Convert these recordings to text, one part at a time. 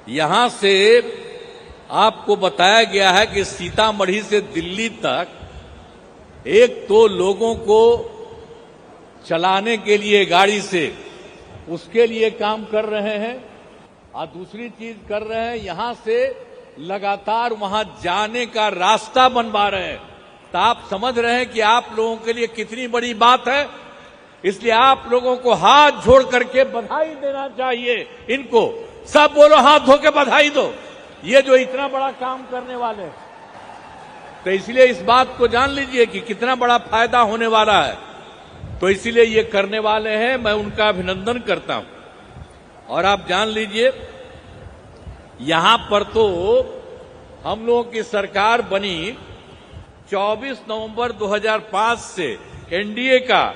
यहां से आपको बताया गया है कि सीतामढ़ी से दिल्ली तक एक तो लोगों को चलाने के लिए गाड़ी से उसके लिए काम कर रहे हैं और दूसरी चीज कर रहे हैं, यहां से लगातार वहां जाने का रास्ता बनवा रहे हैं। तो आप समझ रहे हैं कि आप लोगों के लिए कितनी बड़ी बात है। इसलिए आप लोगों को हाथ जोड़ करके बधाई देना चाहिए। इनको सब बोलो, हाथ धो के बधाई दो, ये जो इतना बड़ा काम करने वाले हैं। तो इसलिए इस बात को जान लीजिए कि कितना बड़ा फायदा होने वाला है। तो इसीलिए ये करने वाले हैं, मैं उनका अभिनंदन करता हूं। और आप जान लीजिए, यहां पर तो हम लोगों की सरकार बनी 24 नवंबर 2005 से एनडीए का,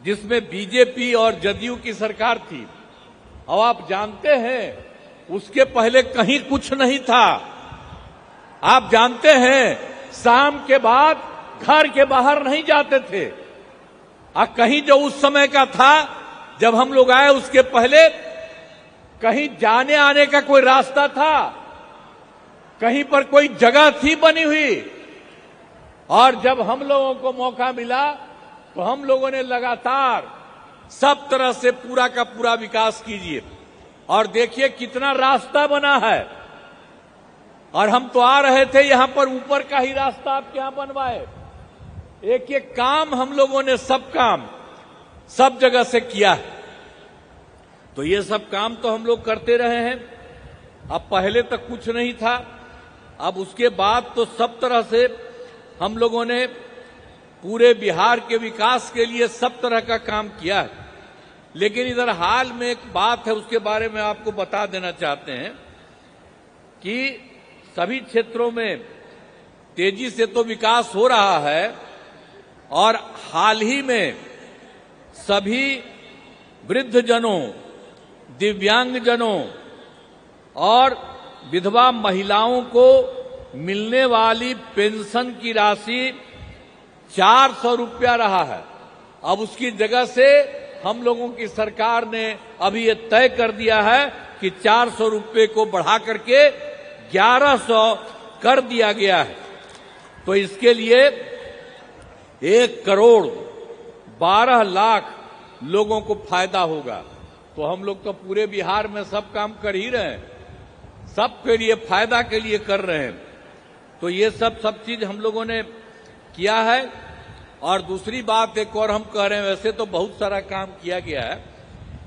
जिसमें बीजेपी और जदयू की सरकार थी। अब आप जानते हैं उसके पहले कहीं कुछ नहीं था। आप जानते हैं शाम के बाद घर के बाहर नहीं जाते थे। कहीं जो उस समय का था जब हम लोग आए, उसके पहले कहीं जाने आने का कोई रास्ता था, कहीं पर कोई जगह थी बनी हुई। और जब हम लोगों को मौका मिला तो हम लोगों ने लगातार सब तरह से पूरा का पूरा विकास कीजिए। और देखिए कितना रास्ता बना है। और हम तो आ रहे थे, यहां पर ऊपर का ही रास्ता आपके यहां बनवाए। एक एक काम हम लोगों ने, सब काम सब जगह से किया है। तो ये सब काम तो हम लोग करते रहे हैं। अब पहले तक कुछ नहीं था, अब उसके बाद तो सब तरह से हम लोगों ने पूरे बिहार के विकास के लिए सब तरह का काम किया है। लेकिन इधर हाल में एक बात है, उसके बारे में आपको बता देना चाहते हैं कि सभी क्षेत्रों में तेजी से तो विकास हो रहा है। और हाल ही में सभी वृद्धजनों, दिव्यांगजनों और विधवा महिलाओं को मिलने वाली पेंशन की राशि 400 रुपया रहा है। अब उसकी जगह से हम लोगों की सरकार ने अभी ये तय कर दिया है कि 400 रुपये को बढ़ा करके 1100 कर दिया गया है। तो इसके लिए 1,12,00,000 लोगों को फायदा होगा। तो हम लोग तो पूरे बिहार में सब काम कर ही रहे हैं, सबके लिए फायदा के लिए कर रहे हैं। तो ये सब चीज हम लोगों ने किया है। और दूसरी बात एक और हम कह रहे हैं, वैसे तो बहुत सारा काम किया गया है,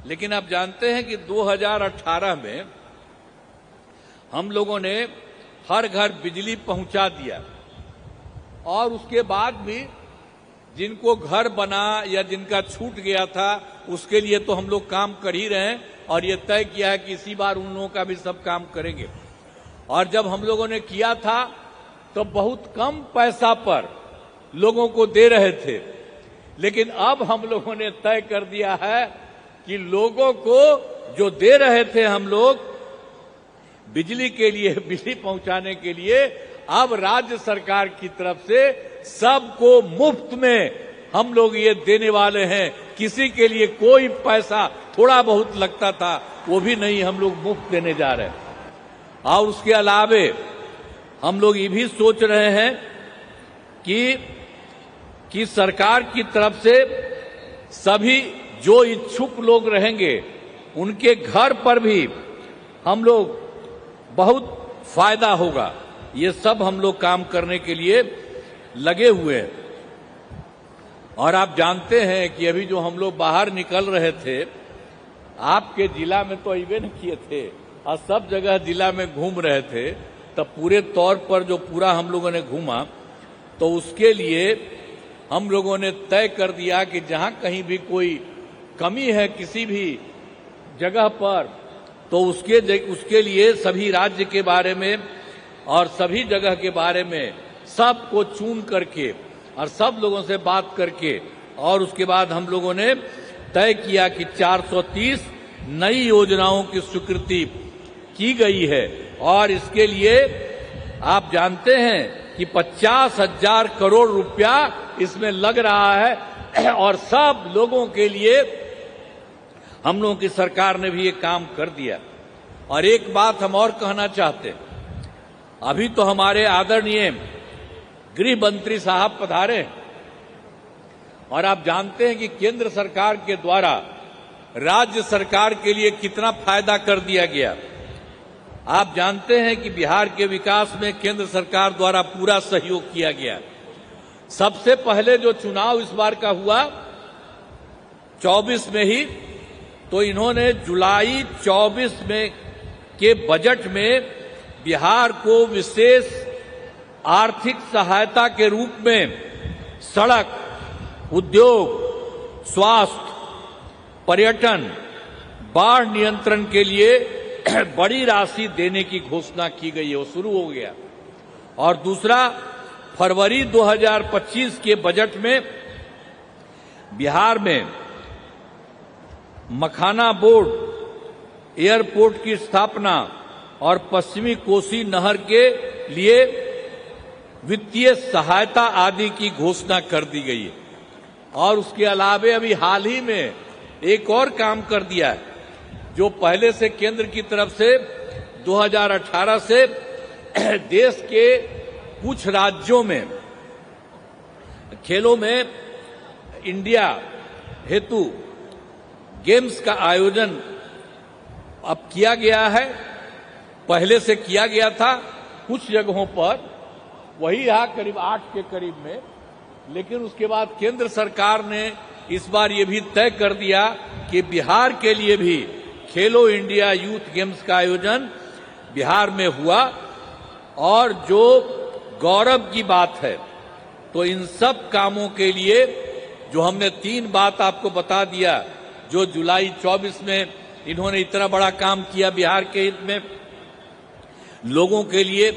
लेकिन आप जानते हैं कि 2018 में हम लोगों ने हर घर बिजली पहुंचा दिया। और उसके बाद भी जिनको घर बना या जिनका छूट गया था, उसके लिए तो हम लोग काम कर ही रहे हैं। और ये तय किया है कि इसी बार उन लोगों का भी सब काम करेंगे। और जब हम लोगों ने किया था तो बहुत कम पैसा पर लोगों को दे रहे थे, लेकिन अब हम लोगों ने तय कर दिया है कि लोगों को जो दे रहे थे हम लोग बिजली के लिए, बिजली पहुंचाने के लिए, अब राज्य सरकार की तरफ से सबको मुफ्त में हम लोग ये देने वाले हैं। किसी के लिए कोई पैसा, थोड़ा बहुत लगता था, वो भी नहीं, हम लोग मुफ्त देने जा रहे हैं। और उसके अलावे हम लोग ये भी सोच रहे हैं कि सरकार की तरफ से सभी जो इच्छुक लोग रहेंगे उनके घर पर भी हम लोग बहुत फायदा होगा। ये सब हम लोग काम करने के लिए लगे हुए हैं। और आप जानते हैं कि अभी जो हम लोग बाहर निकल रहे थे, आपके जिला में तो अइबे न किए थे और सब जगह जिला में घूम रहे थे, तब पूरे तौर पर जो पूरा हम लोगों ने घूमा, तो उसके लिए हम लोगों ने तय कर दिया कि जहां कहीं भी कोई कमी है किसी भी जगह पर, तो उसके लिए सभी राज्य के बारे में और सभी जगह के बारे में सबको चुन करके और सब लोगों से बात करके, और उसके बाद हम लोगों ने तय किया कि 430 नई योजनाओं की स्वीकृति की गई है। और इसके लिए आप जानते हैं कि 50,000 करोड़ रुपया इसमें लग रहा है। और सब लोगों के लिए हम लोगों की सरकार ने भी ये काम कर दिया। और एक बात हम और कहना चाहते हैं, अभी तो हमारे आदरणीय गृह मंत्री साहब पधारे और आप जानते हैं कि केंद्र सरकार के द्वारा राज्य सरकार के लिए कितना फायदा कर दिया गया। आप जानते हैं कि बिहार के विकास में केंद्र सरकार द्वारा पूरा सहयोग किया गया। सबसे पहले जो चुनाव इस बार का हुआ 24 में ही, तो इन्होंने जुलाई 24 में के बजट में बिहार को विशेष आर्थिक सहायता के रूप में सड़क, उद्योग, स्वास्थ्य, पर्यटन, बाढ़ नियंत्रण के लिए बड़ी राशि देने की घोषणा की गई है, वो शुरू हो गया। और दूसरा, फरवरी 2025 के बजट में बिहार में मखाना बोर्ड, एयरपोर्ट की स्थापना और पश्चिमी कोसी नहर के लिए वित्तीय सहायता आदि की घोषणा कर दी गई है। और उसके अलावे अभी हाल ही में एक और काम कर दिया है, जो पहले से केंद्र की तरफ से 2018 से देश के कुछ राज्यों में खेलों में इंडिया हेतु गेम्स का आयोजन अब किया गया है। पहले से किया गया था कुछ जगहों पर, वही यहाँ करीब 8 के करीब में, लेकिन उसके बाद केंद्र सरकार ने इस बार ये भी तय कर दिया कि बिहार के लिए भी खेलो इंडिया यूथ गेम्स का आयोजन बिहार में हुआ। और जो गौरव की बात है, तो इन सब कामों के लिए जो हमने 3 बात आपको बता दिया, जो जुलाई 24 में इन्होंने इतना बड़ा काम किया बिहार के हित में लोगों के लिए,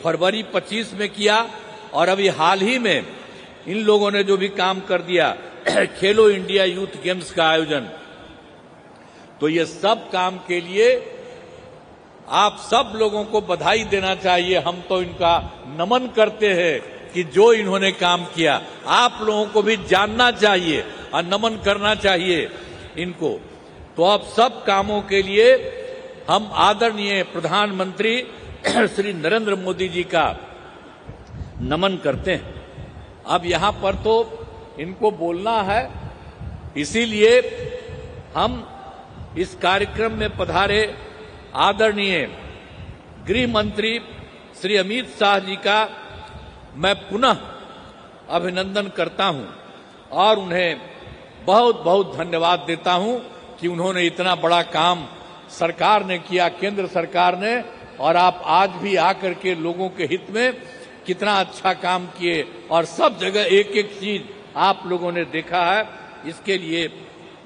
फरवरी 25 में किया, और अभी हाल ही में इन लोगों ने जो भी काम कर दिया खेलो इंडिया यूथ गेम्स का आयोजन, तो ये सब काम के लिए आप सब लोगों को बधाई देना चाहिए। हम तो इनका नमन करते हैं कि जो इन्होंने काम किया, आप लोगों को भी जानना चाहिए और नमन करना चाहिए इनको। तो अब सब कामों के लिए हम आदरणीय प्रधानमंत्री श्री नरेंद्र मोदी जी का नमन करते हैं। अब यहां पर तो इनको बोलना है, इसीलिए हम इस कार्यक्रम में पधारे आदरणीय गृह मंत्री श्री अमित शाह जी का मैं पुनः अभिनंदन करता हूं और उन्हें बहुत बहुत धन्यवाद देता हूं कि उन्होंने इतना बड़ा काम सरकार ने किया, केंद्र सरकार ने, और आप आज भी आकर के लोगों के हित में कितना अच्छा काम किए और सब जगह एक एक चीज आप लोगों ने देखा है। इसके लिए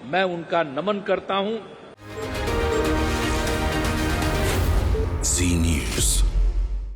मैं उनका नमन करता हूं। जी न्यूज़।